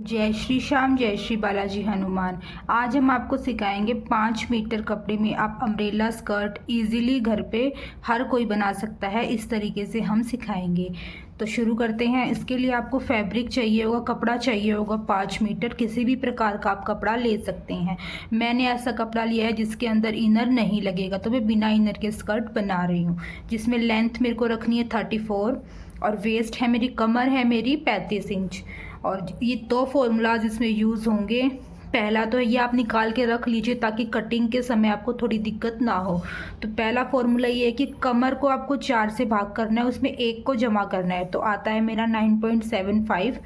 जय श्री श्याम, जय श्री बालाजी हनुमान। आज हम आपको सिखाएंगे 5 मीटर कपड़े में आप अम्ब्रेला स्कर्ट इजीली घर पे हर कोई बना सकता है। इस तरीके से हम सिखाएंगे। तो शुरू करते हैं। इसके लिए आपको फैब्रिक चाहिए होगा, कपड़ा चाहिए होगा 5 मीटर। किसी भी प्रकार का आप कपड़ा ले सकते हैं। मैंने ऐसा कपड़ा लिया है जिसके अंदर इनर नहीं लगेगा, तो मैं बिना इनर के स्कर्ट बना रही हूँ। जिसमें लेंथ मेरे को रखनी है 34 और वेस्ट है मेरी, कमर है मेरी 35 इंच। और ये दो फॉर्मूलाज इसमें यूज़ होंगे। पहला तो ये आप निकाल के रख लीजिए ताकि कटिंग के समय आपको थोड़ी दिक्कत ना हो। तो पहला फॉर्मूला ये है कि कमर को आपको 4 से भाग करना है, उसमें 1 को जमा करना है, तो आता है मेरा 9.75।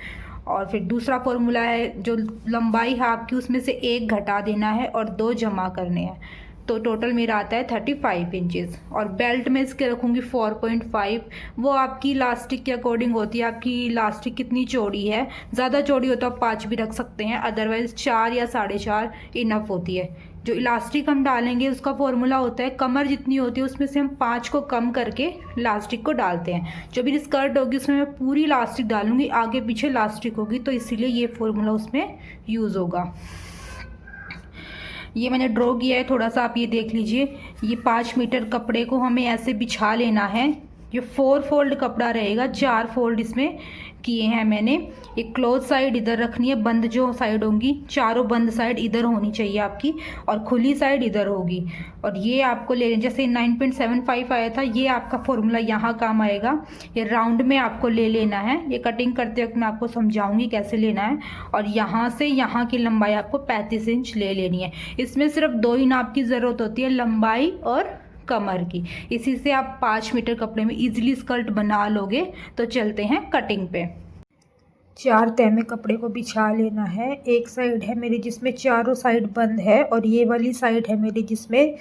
और फिर दूसरा फॉर्मूला है जो लंबाई है आपकी, उसमें से 1 घटा देना है और 2 जमा करने हैं, तो टोटल मेरा आता है 35 इंचेस। और बेल्ट में इसके रखूँगी 4.5। वो आपकी इलास्टिक के अकॉर्डिंग होती है, आपकी इलास्टिक कितनी चौड़ी है। ज़्यादा चौड़ी हो तो आप 5 भी रख सकते हैं, अदरवाइज़ 4 या 4.5 इनफ होती है। जो इलास्टिक हम डालेंगे उसका फॉर्मूला होता है, कमर जितनी होती है उसमें से हम 5 को कम करके इलास्टिक को डालते हैं। जो भी स्कर्ट होगी उसमें मैं पूरी इलास्टिक डालूंगी, आगे पीछे इलास्टिक होगी, तो इसीलिए ये फॉर्मूला उसमें यूज़ होगा। ये मैंने ड्रॉ किया है, थोड़ा सा आप ये देख लीजिए। ये 5 मीटर कपड़े को हमें ऐसे बिछा लेना है। ये 4 फोल्ड कपड़ा रहेगा, 4 फोल्ड इसमें किए हैं मैंने। एक क्लोज साइड इधर रखनी है, बंद जो साइड होंगी, चारों बंद साइड इधर होनी चाहिए आपकी, और खुली साइड इधर होगी। और ये आपको ले, जैसे 9.75 आया था, ये आपका फॉर्मूला यहाँ काम आएगा। ये राउंड में आपको ले लेना है। ये कटिंग करते वक्त मैं आपको समझाऊंगी कैसे लेना है। और यहाँ से यहाँ की लंबाई आपको 35 इंच ले लेनी है। इसमें सिर्फ 2 ही नाप की ज़रूरत होती है, लंबाई और कमर की। इसी से आप 5 मीटर कपड़े में इजीली स्कर्ट बना लोगे। तो चलते हैं कटिंग पे। 4 तह में कपड़े को बिछा लेना है। एक साइड है मेरी जिसमें चारों साइड बंद है, और ये वाली साइड है मेरी जिसमें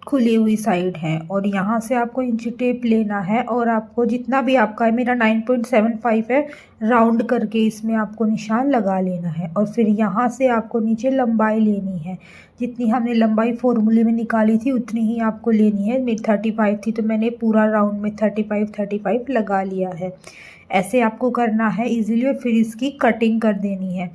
खुली हुई साइड है। और यहाँ से आपको इंची टेप लेना है, और आपको जितना भी आपका है, मेरा 9.75 है, राउंड करके इसमें आपको निशान लगा लेना है। और फिर यहाँ से आपको नीचे लंबाई लेनी है। जितनी हमने लंबाई फॉर्मूले में निकाली थी उतनी ही आपको लेनी है। मेरी 35 थी तो मैंने पूरा राउंड में 35 लगा लिया है। ऐसे आपको करना है इजीली। और फिर इसकी कटिंग कर देनी है।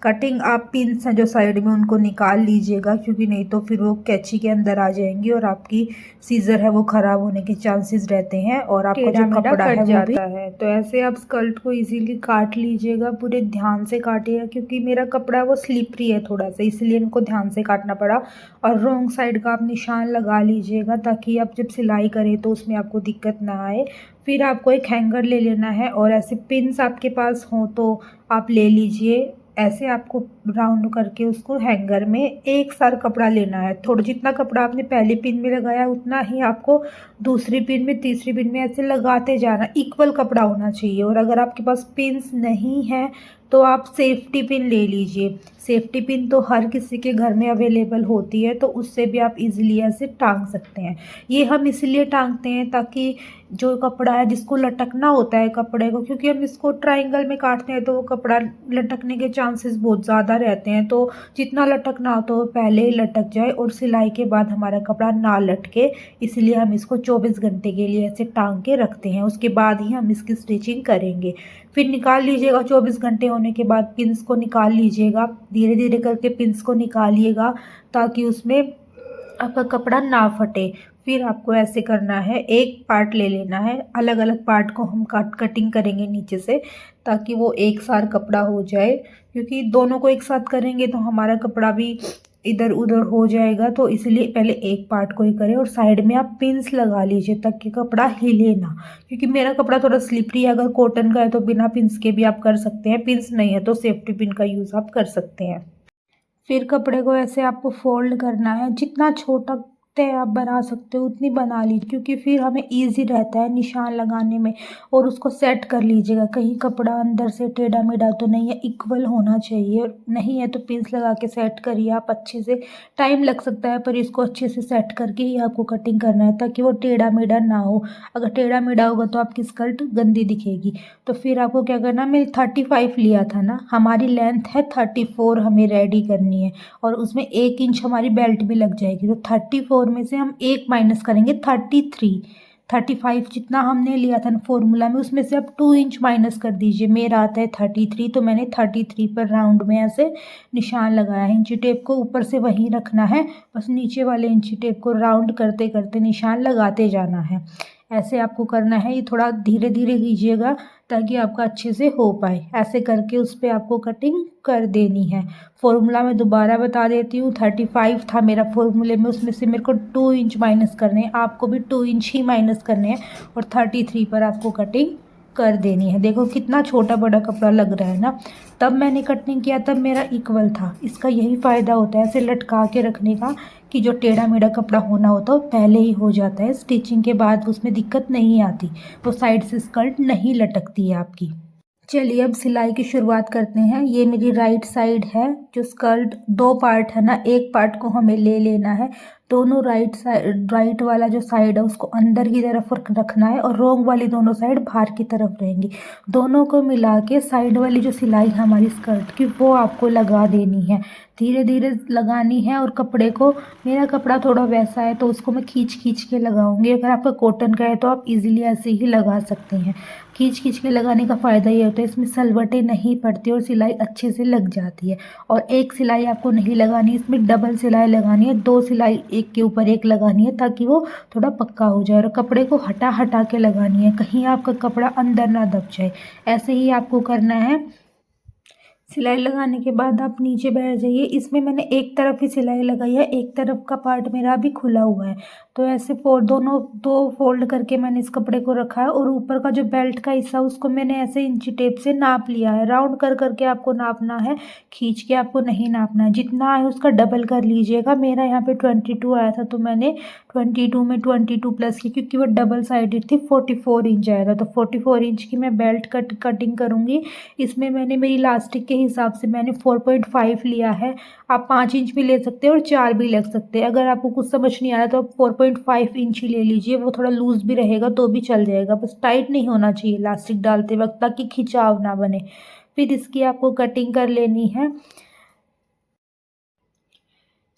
कटिंग आप पिन्स हैं जो साइड में उनको निकाल लीजिएगा, क्योंकि नहीं तो फिर वो कैंची के अंदर आ जाएंगी और आपकी सीजर है वो ख़राब होने के चांसेस रहते हैं, और आपका जो कपड़ा है वो भी है। तो ऐसे आप स्कर्ट को इजीली काट लीजिएगा, पूरे ध्यान से काटिएगा, क्योंकि मेरा कपड़ा वो स्लिपरी है थोड़ा सा, इसलिए इनको ध्यान से काटना पड़ा। और रॉन्ग साइड का आप निशान लगा लीजिएगा ताकि आप जब सिलाई करें तो उसमें आपको दिक्कत ना आए। फिर आपको एक हैंगर ले लेना है, और ऐसे पिन्स आपके पास हों तो आप ले लीजिए। ऐसे आपको राउंड करके उसको हैंगर में एक सार कपड़ा लेना है। थोड़ा जितना कपड़ा आपने पहली पिन में लगाया उतना ही आपको दूसरी पिन में, तीसरी पिन में ऐसे लगाते जाना। इक्वल कपड़ा होना चाहिए। और अगर आपके पास पिन्स नहीं है तो आप सेफ्टी पिन ले लीजिए। सेफ्टी पिन तो हर किसी के घर में अवेलेबल होती है, तो उससे भी आप इजीली ऐसे टांग सकते हैं। ये हम इसलिए टांगते हैं ताकि जो कपड़ा है जिसको लटकना होता है कपड़े को, क्योंकि हम इसको ट्रायंगल में काटते हैं तो वो कपड़ा लटकने के चांसेस बहुत ज़्यादा रहते हैं। तो जितना लटकना हो तो वो पहले ही लटक जाए और सिलाई के बाद हमारा कपड़ा ना लटके, इसलिए हम इसको 24 घंटे के लिए ऐसे टांग के रखते हैं। उसके बाद ही हम इसकी स्टिचिंग करेंगे। फिर निकाल लीजिएगा। 24 घंटे होने के बाद पिन्स को निकाल लीजिएगा। धीरे धीरे करके पिन्स को निकालिएगा ताकि उसमें आपका कपड़ा ना फटे। फिर आपको ऐसे करना है, एक पार्ट ले लेना है, अलग अलग पार्ट को हम कटिंग करेंगे नीचे से, ताकि वो एक सार कपड़ा हो जाए। क्योंकि दोनों को एक साथ करेंगे तो हमारा कपड़ा भी इधर उधर हो जाएगा, तो इसलिए पहले एक पार्ट को ही करें। और साइड में आप पिन्स लगा लीजिए ताकि कपड़ा हिले ना, क्योंकि मेरा कपड़ा थोड़ा स्लिपरी है। अगर कॉटन का है तो बिना पिन्स के भी आप कर सकते हैं, पिन्स नहीं है तो सेफ्टी पिन का यूज़ आप कर सकते हैं। फिर कपड़े को ऐसे आपको फोल्ड करना है। जितना छोटा तय आप बना सकते हो उतनी बना लीजिए, क्योंकि फिर हमें इजी रहता है निशान लगाने में। और उसको सेट कर लीजिएगा, कहीं कपड़ा अंदर से टेढ़ा मेढ़ा तो नहीं है, इक्वल होना चाहिए। नहीं है तो पिंस लगा के सेट करिए आप अच्छे से। टाइम लग सकता है पर इसको अच्छे से सेट करके ही आपको कटिंग करना है ताकि वो टेढ़ा मेढ़ा ना हो। अगर टेढ़ा मेढ़ा होगा तो आपकी स्कर्ट गंदी दिखेगी। तो फिर आपको क्या करना, मैंने 35 लिया था ना, हमारी लेंथ है 34, हमें रेडी करनी है। और उसमें 1 इंच हमारी बेल्ट भी लग जाएगी, तो 34 में से हम 1 माइनस करेंगे 33। 35 जितना हमने लिया था ना फॉर्मूला में, उसमें से अब 2 इंच माइनस कर दीजिए। मेरा आता है 33, तो मैंने 33 पर राउंड में ऐसे निशान लगाया है। इंची टेप को ऊपर से वहीं रखना है, बस नीचे वाले इंची टेप को राउंड करते करते निशान लगाते जाना है। ऐसे आपको करना है, ये थोड़ा धीरे धीरे कीजिएगा ताकि आपका अच्छे से हो पाए। ऐसे करके उस पर आपको कटिंग कर देनी है। फॉर्मूला मैं दोबारा बता देती हूँ, 35 था मेरा फॉर्मूले में, उसमें से मेरे को 2 इंच माइनस करने हैं, आपको भी 2 इंच ही माइनस करने हैं और 33 पर आपको कटिंग कर देनी है। देखो कितना छोटा बड़ा कपड़ा लग रहा है ना। तब मैंने कटिंग किया तब मेरा इक्वल था। इसका यही फ़ायदा होता है ऐसे लटका के रखने का कि जो टेढ़ा मेढ़ा कपड़ा होना होता है वो पहले ही हो जाता है। स्टिचिंग के बाद उसमें दिक्कत नहीं आती, वो साइड से स्कर्ट नहीं लटकती है आपकी। चलिए अब सिलाई की शुरुआत करते हैं। ये मेरी राइट साइड है। जो स्कर्ट 2 पार्ट है ना, एक पार्ट को हमें ले लेना है। दोनों राइट वाला जो साइड है उसको अंदर की तरफ रखना है और रॉन्ग वाली दोनों साइड बाहर की तरफ रहेंगी। दोनों को मिला के साइड वाली जो सिलाई हमारी स्कर्ट की वो आपको लगा देनी है। धीरे धीरे लगानी है और कपड़े को, मेरा कपड़ा थोड़ा वैसा है तो उसको मैं खींच खींच के लगाऊंगी। अगर आपका कॉटन का है तो आप इजीली ऐसे ही लगा सकते हैं। खींच खींच के लगाने का फ़ायदा ये होता है इसमें सलवटें नहीं पड़ती और सिलाई अच्छे से लग जाती है। और एक सिलाई आपको नहीं लगानी, इसमें डबल सिलाई लगानी है। 2 सिलाई एक के ऊपर एक लगानी है ताकि वो थोड़ा पक्का हो जाए। और कपड़े को हटा हटा के लगानी है, कहीं आपका कपड़ा अंदर ना दब जाए। ऐसे ही आपको करना है। सिलाई लगाने के बाद आप नीचे बैठ जाइए। इसमें मैंने एक तरफ ही सिलाई लगाई है, एक तरफ का पार्ट मेरा अभी खुला हुआ है। तो ऐसे दोनों 2 फोल्ड करके मैंने इस कपड़े को रखा है और ऊपर का जो बेल्ट का हिस्सा उसको मैंने ऐसे इंची टेप से नाप लिया है। राउंड कर करके आपको नापना है, खींच के आपको नहीं नापना है। जितना है उसका डबल कर लीजिएगा। मेरा यहाँ पे 22 आया था तो मैंने 22 में 22 प्लस की, क्योंकि वो डबल साइडेड थी। 44 इंच आया था तो 44 इंच की मैं बेल्ट कटिंग करूँगी। इसमें मैंने मेरी इलास्टिक के हिसाब से मैंने 4.5 लिया है। आप 5 इंच भी ले सकते हैं और 4 भी ले सकते हैं। अगर आपको कुछ समझ नहीं आ रहा तो आप 4.5 इंच ही ले लीजिए, वो थोड़ा लूज भी रहेगा तो भी चल जाएगा। बस टाइट नहीं होना चाहिए इलास्टिक डालते वक्त ताकि खिंचाव ना बने। फिर इसकी आपको कटिंग कर लेनी है।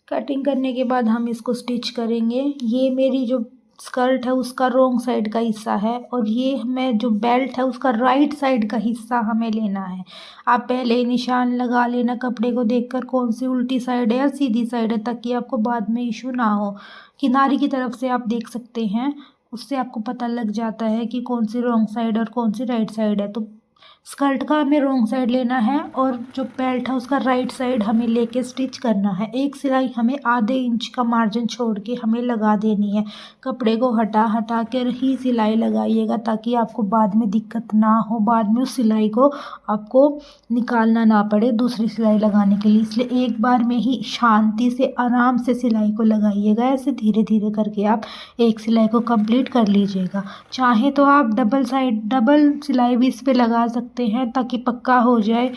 कटिंग करने के बाद हम इसको स्टिच करेंगे। ये मेरी जो स्कर्ट है उसका रॉन्ग साइड का हिस्सा है और ये हमें जो बेल्ट है उसका राइट साइड का हिस्सा हमें लेना है। आप पहले ही निशान लगा लेना कपड़े को देखकर कौन सी उल्टी साइड है या सीधी साइड है, ताकि आपको बाद में इशू ना हो। किनारे की तरफ से आप देख सकते हैं, उससे आपको पता लग जाता है कि कौन सी रॉन्ग साइड और कौन सी राइट साइड है। तो स्कर्ट का हमें रॉन्ग साइड लेना है और जो बेल्ट है उसका राइट साइड हमें लेके स्टिच करना है। एक सिलाई हमें आधे इंच का मार्जिन छोड़ के हमें लगा देनी है। कपड़े को हटा हटा कर ही सिलाई लगाइएगा ताकि आपको बाद में दिक्कत ना हो, बाद में उस सिलाई को आपको निकालना ना पड़े दूसरी सिलाई लगाने के लिए। इसलिए एक बार में ही शांति से आराम से सिलाई को लगाइएगा। ऐसे धीरे धीरे करके आप एक सिलाई को कंप्लीट कर लीजिएगा। चाहे तो आप डबल सिलाई भी इस पर लगा सकते हैं ताकि पक्का हो जाए,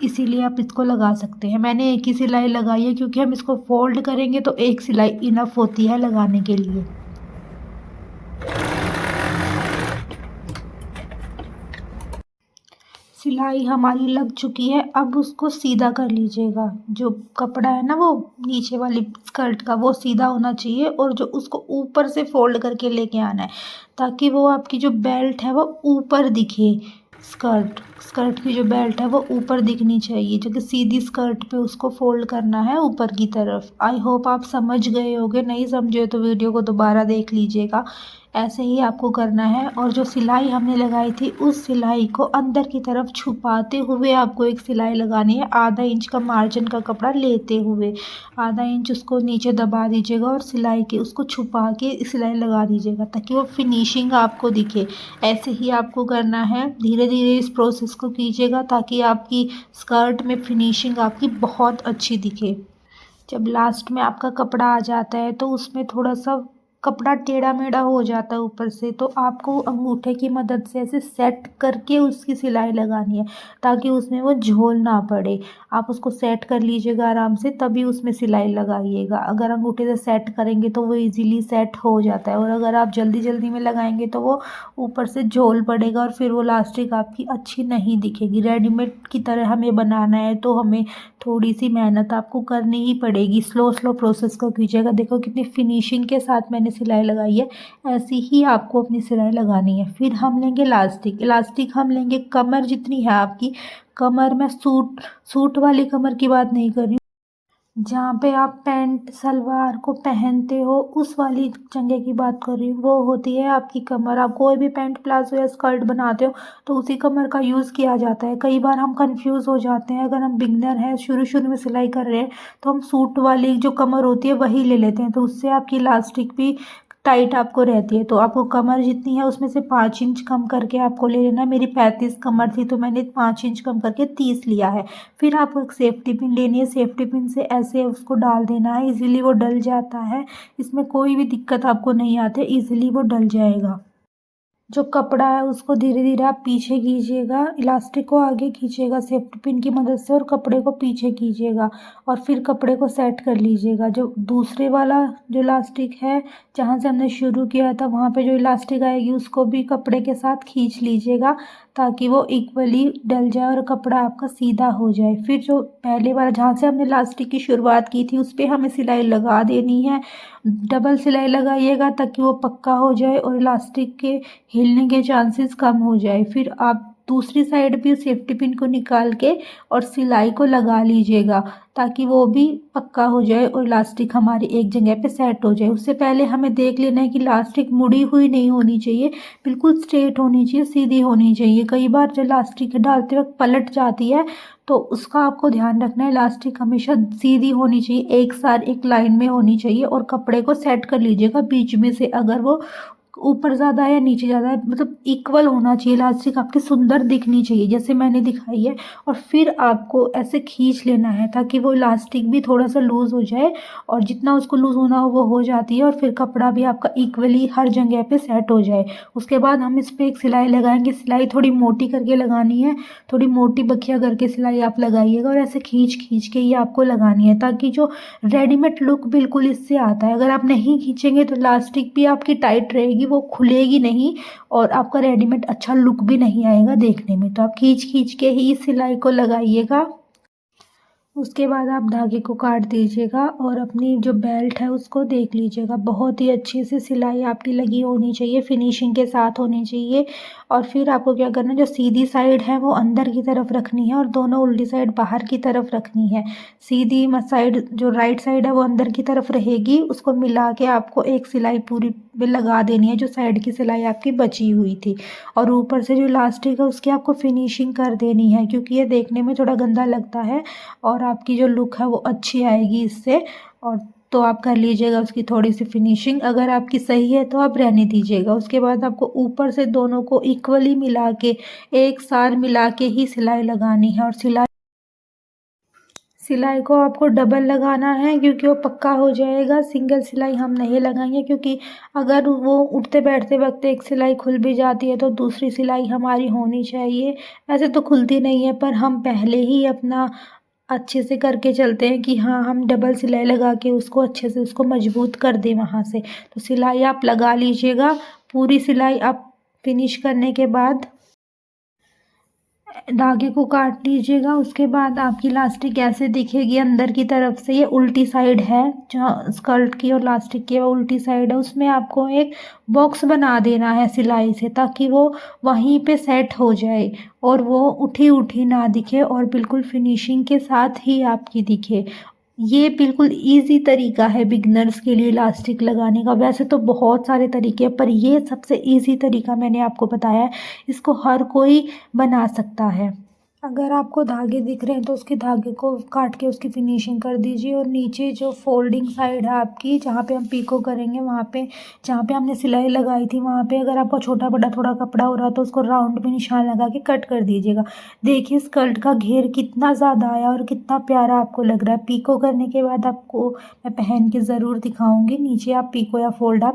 इसीलिए आप इसको लगा सकते हैं। मैंने एक ही सिलाई लगाई है क्योंकि हम इसको फोल्ड करेंगे तो एक सिलाई इनफ होती है लगाने के लिए। सिलाई हमारी लग चुकी है, अब उसको सीधा कर लीजिएगा। जो कपड़ा है ना वो नीचे वाली स्कर्ट का वो सीधा होना चाहिए और जो उसको ऊपर से फोल्ड करके लेके आना है ताकि वो आपकी जो बेल्ट है वो ऊपर दिखे। स्कर्ट की जो बेल्ट है वो ऊपर दिखनी चाहिए, जो कि सीधी स्कर्ट पे उसको फोल्ड करना है ऊपर की तरफ। आई होप आप समझ गए होंगे, नहीं समझे तो वीडियो को दोबारा देख लीजिएगा। ऐसे ही आपको करना है। और जो सिलाई हमने लगाई थी उस सिलाई को अंदर की तरफ छुपाते हुए आपको एक सिलाई लगानी है, आधा इंच का मार्जिन का कपड़ा लेते हुए आधा इंच उसको नीचे दबा दीजिएगा और सिलाई के उसको छुपा के सिलाई लगा दीजिएगा ताकि वो फिनिशिंग आपको दिखे। ऐसे ही आपको करना है, धीरे धीरे इस प्रोसेस को कीजिएगा ताकि आपकी स्कर्ट में फिनिशिंग आपकी बहुत अच्छी दिखे। जब लास्ट में आपका कपड़ा आ जाता है तो उसमें थोड़ा सा कपड़ा टेढ़ा मेढ़ा हो जाता है ऊपर से, तो आपको अंगूठे की मदद से ऐसे सेट करके उसकी सिलाई लगानी है ताकि उसमें वो झोल ना पड़े। आप उसको सेट कर लीजिएगा आराम से, तभी उसमें सिलाई लगाइएगा। अगर अंगूठे से सेट करेंगे तो वो इजीली सेट हो जाता है और अगर आप जल्दी जल्दी में लगाएंगे तो वो ऊपर से झोल पड़ेगा और फिर वो लास्टिक आपकी अच्छी नहीं दिखेगी। रेडीमेड की तरह हमें बनाना है तो हमें थोड़ी सी मेहनत आपको करनी ही पड़ेगी। स्लो प्रोसेस को कीजिएगा। देखो कितनी फिनिशिंग के साथ मैंने मैंने सिलाई लगाई है ऐसी ही आपको अपनी सिलाई लगानी है। फिर हम लेंगे इलास्टिक। इलास्टिक हम लेंगे कमर जितनी है आपकी। कमर में सूट वाली कमर की बात नहीं कर रही हूँ, जहाँ पे आप पैंट सलवार को पहनते हो उस वाली जगह की बात कर रही हूँ। वो होती है आपकी कमर। आप कोई भी पैंट प्लाजो या स्कर्ट बनाते हो तो उसी कमर का यूज़ किया जाता है। कई बार हम कंफ्यूज हो जाते हैं, अगर हम बिगनर हैं, शुरू शुरू में सिलाई कर रहे हैं, तो हम सूट वाली जो कमर होती है वही ले लेते हैं, तो उससे आपकी इलास्टिक भी टाइट आपको रहती है। तो आपको कमर जितनी है उसमें से 5 इंच कम करके आपको ले लेना है। मेरी 35 कमर थी तो मैंने 5 इंच कम करके 30 लिया है। फिर आपको एक सेफ्टी पिन लेनी है। सेफ्टी पिन से ऐसे उसको डाल देना है, इजीली वो डल जाता है। इसमें कोई भी दिक्कत आपको नहीं आती, इजीली वो डल जाएगा। जो कपड़ा है उसको धीरे धीरे आप पीछे खींचिएगा, इलास्टिक को आगे खींचिएगा सेफ्टी पिन की मदद से और कपड़े को पीछे खींचिएगा और फिर कपड़े को सेट कर लीजिएगा। जो दूसरे वाला जो इलास्टिक है जहाँ से हमने शुरू किया था वहाँ पे जो इलास्टिक आएगी उसको भी कपड़े के साथ खींच लीजिएगा ताकि वो इक्वली डल जाए और कपड़ा आपका सीधा हो जाए। फिर जो पहले वाला जहाँ से हमने इलास्टिक की शुरुआत की थी उस पर हमें सिलाई लगा देनी है। डबल सिलाई लगाइएगा ताकि वो पक्का हो जाए और इलास्टिक के हिलने के चांसेस कम हो जाए। फिर आप दूसरी साइड भी सेफ्टी पिन को निकाल के और सिलाई को लगा लीजिएगा ताकि वो भी पक्का हो जाए और इलास्टिक हमारी एक जगह पे सेट हो जाए। उससे पहले हमें देख लेना है कि इलास्टिक मुड़ी हुई नहीं होनी चाहिए, बिल्कुल स्ट्रेट होनी चाहिए, सीधी होनी चाहिए। कई बार जो इलास्टिक डालते वक्त पलट जाती है तो उसका आपको ध्यान रखना है। इलास्टिक हमेशा सीधी होनी चाहिए, एक साथ एक लाइन में होनी चाहिए और कपड़े को सेट कर लीजिएगा बीच में से। अगर वो ऊपर ज़्यादा है या नीचे ज़्यादा है, मतलब इक्वल होना चाहिए। इलास्टिक आपकी सुंदर दिखनी चाहिए जैसे मैंने दिखाई है। और फिर आपको ऐसे खींच लेना है ताकि वो इलास्टिक भी थोड़ा सा लूज़ हो जाए और जितना उसको लूज़ होना हो वो हो जाती है और फिर कपड़ा भी आपका इक्वली हर जगह पे सेट हो जाए। उसके बाद हम इस पर एक सिलाई लगाएंगे। सिलाई थोड़ी मोटी करके लगानी है, थोड़ी मोटी बखिया करके सिलाई आप लगाइएगा और ऐसे खींच खींच के ये आपको लगानी है ताकि जो रेडीमेड लुक बिल्कुल इससे आता है। अगर आप नहीं खींचेंगे तो इलास्टिक भी आपकी टाइट रहेगी, वो खुलेगी नहीं और आपका रेडीमेड अच्छा लुक भी नहीं आएगा देखने में। तो आप खींच खींच के ही सिलाई को लगाइएगा। उसके बाद आप धागे को काट दीजिएगा और अपनी जो बेल्ट है उसको देख लीजिएगा। बहुत ही अच्छी से सिलाई आपकी लगी होनी चाहिए, फिनिशिंग के साथ होनी चाहिए। और फिर आपको क्या करना है, जो सीधी साइड है वो अंदर की तरफ रखनी है और दोनों उल्टी साइड बाहर की तरफ रखनी है। सीधी साइड जो राइट साइड है वो अंदर की तरफ रहेगी, उसको मिला के आपको एक सिलाई पूरी में लगा देनी है जो साइड की सिलाई आपकी बची हुई थी। और ऊपर से जो इलास्टिक है उसकी आपको फिनिशिंग कर देनी है क्योंकि ये देखने में थोड़ा गंदा लगता है और आपकी जो लुक है वो अच्छी आएगी इससे। और तो आप कर लीजिएगा उसकी थोड़ी सी फिनिशिंग। अगर आपकी सही है तो आप रहने दीजिएगा। उसके बाद आपको ऊपर से दोनों को इक्वली मिला के एक साथ मिला के ही सिलाई लगानी है। और सिलाई को आपको डबल लगाना है क्योंकि वो पक्का हो जाएगा। सिंगल सिलाई हम नहीं लगाएंगे क्योंकि अगर वो उठते बैठते वक्त एक सिलाई खुल भी जाती है तो दूसरी सिलाई हमारी होनी चाहिए। वैसे तो खुलती नहीं है पर हम पहले ही अपना अच्छे से करके चलते हैं कि हाँ हम डबल सिलाई लगा के उसको अच्छे से उसको मजबूत कर दें वहाँ से। तो सिलाई आप लगा लीजिएगा। पूरी सिलाई आप फिनिश करने के बाद धागे को काट लीजिएगा। उसके बाद आपकी इलास्टिक ऐसे दिखेगी अंदर की तरफ से। ये उल्टी साइड है, जहाँ स्कर्ट की और इलास्टिक की वो उल्टी साइड है। उसमें आपको एक बॉक्स बना देना है सिलाई से ताकि वो वहीं पे सेट हो जाए और वो उठी उठी ना दिखे और बिल्कुल फिनिशिंग के साथ ही आपकी दिखे। ये बिल्कुल इजी तरीका है बिगनर्स के लिए इलास्टिक लगाने का। वैसे तो बहुत सारे तरीके हैं पर ये सबसे इजी तरीका मैंने आपको बताया है। इसको हर कोई बना सकता है। अगर आपको धागे दिख रहे हैं तो उसके धागे को काट के उसकी फिनिशिंग कर दीजिए। और नीचे जो फोल्डिंग साइड है आपकी, जहाँ पे हम पीको करेंगे, वहाँ पे जहाँ पे हमने सिलाई लगाई थी वहाँ पे अगर आपका छोटा बड़ा थोड़ा कपड़ा हो रहा है तो उसको राउंड में निशान लगा के कट कर दीजिएगा। देखिए स्कर्ट का घेर कितना ज़्यादा आया और कितना प्यारा आपको लग रहा है। पीको करने के बाद आपको मैं पहन के ज़रूर दिखाऊंगी। नीचे आप पीको या फोल्ड आप